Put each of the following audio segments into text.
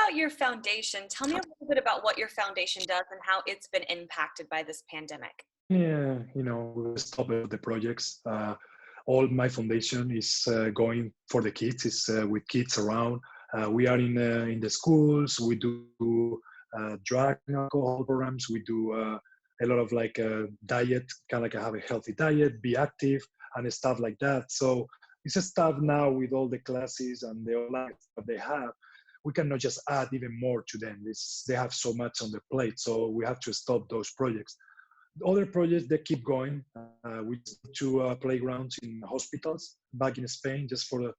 about your foundation. Tell me a little bit about what your foundation does and how it's been impacted by this pandemic. Yeah, we stop the projects. All my foundation is going for the kids. It's with kids around. We are in the schools. We do drug and alcohol programs. We do a lot of like diet, kind of like have a healthy diet, be active, and stuff like that. So it's a stuff now with all the classes and the online stuff they have. We cannot just add even more to them. They have so much on their plate, so we have to stop those projects. Other projects that keep going. We do playgrounds in hospitals back in Spain, just for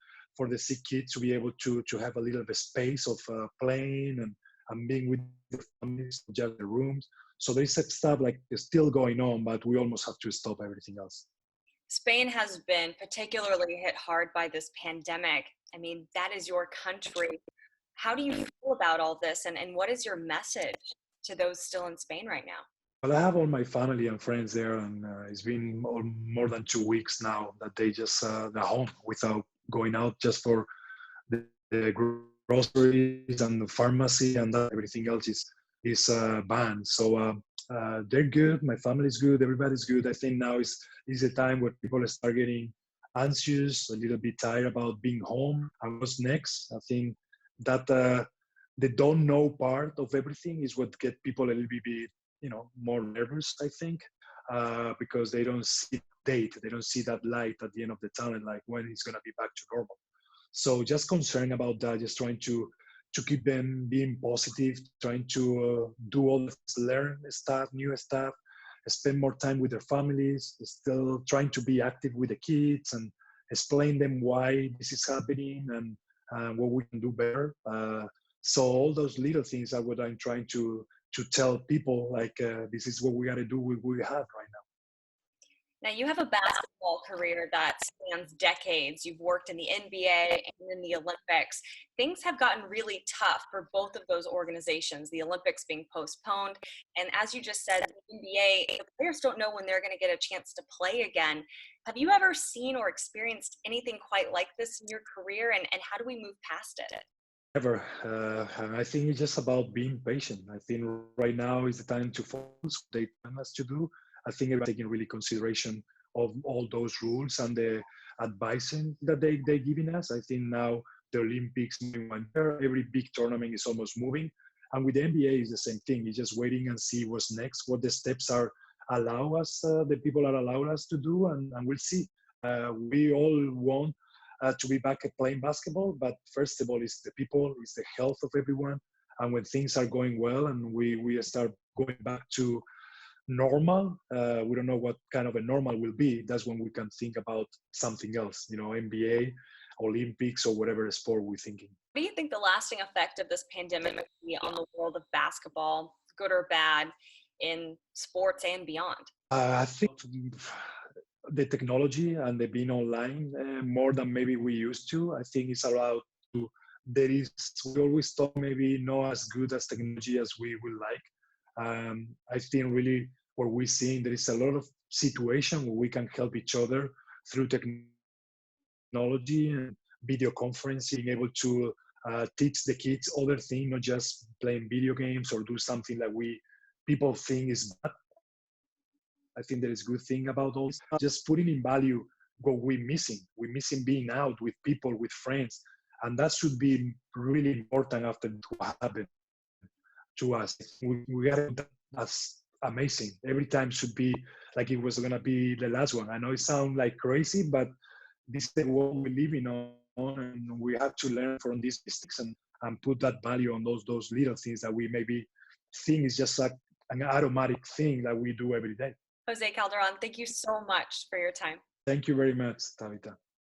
the sick kids to be able to have a little bit of space of playing and being with their families, just the rooms. So there's stuff like still going on, but we almost have to stop everything else. Spain has been particularly hit hard by this pandemic. I mean, that is your country. How do you feel about all this, and what is your message to those still in Spain right now? Well, I have all my family and friends there, and it's been more than 2 weeks now that they just they're home without going out, just for the groceries and the pharmacy, and that everything else is banned. So they're good. My family's good. Everybody's good. I think now is a time where people start getting anxious, a little bit tired about being home and what's next. I think that the don't know part of everything is what get people a little bit more nervous, I think, because they don't see date, they don't see that light at the end of the tunnel, like when it's going to be back to normal. So just concerned about that, just trying to keep them being positive, trying to do all this, learn stuff, new stuff, spend more time with their families, still trying to be active with the kids and explain them why this is happening and what we can do better. So all those little things are what I'm trying to tell people, like this is what we got to do with what we have right now. Now, you have a basketball career that spans decades. You've worked in the NBA and in the Olympics. Things have gotten really tough for both of those organizations, the Olympics being postponed. And as you just said, the NBA, the players don't know when they're going to get a chance to play again. Have you ever seen or experienced anything quite like this in your career? And how do we move past it? Never. I think it's just about being patient. I think right now is the time to focus what they want us to do. I think everybody's taking really consideration of all those rules and the advising that they're giving us. I think now the Olympics moving one year, every big tournament is almost moving. And with the NBA, it's the same thing. It's just waiting and see what's next, what the steps are the people are allowed us to do, and we'll see. We all want to be back at playing basketball, but first of all, it's the people, it's the health of everyone. And when things are going well and we start going back to normal, we don't know what kind of a normal will be. That's when we can think about something else, NBA, Olympics, or whatever sport we're thinking. What do you think the lasting effect of this pandemic will be on the world of basketball, good or bad, in sports and beyond? I think the technology and the being online more than maybe we used to. I think it's allowed to, we always thought maybe not as good as technology as we would like. I think really what we're seeing, there is a lot of situation where we can help each other through technology and video conferencing, able to teach the kids other things, not just playing video games or do something that people think is bad. I think there is a good thing about all this. Just putting in value what we're missing. We're missing being out with people, with friends. And that should be really important after what happened to us. We got it as amazing. Every time should be like it was going to be the last one. I know it sounds like crazy, but this is the world we're living on, and we have to learn from these mistakes and put that value on those little things that we maybe think is just like an automatic thing that we do every day. José Calderón, thank you so much for your time. Thank you very much, Tabitha.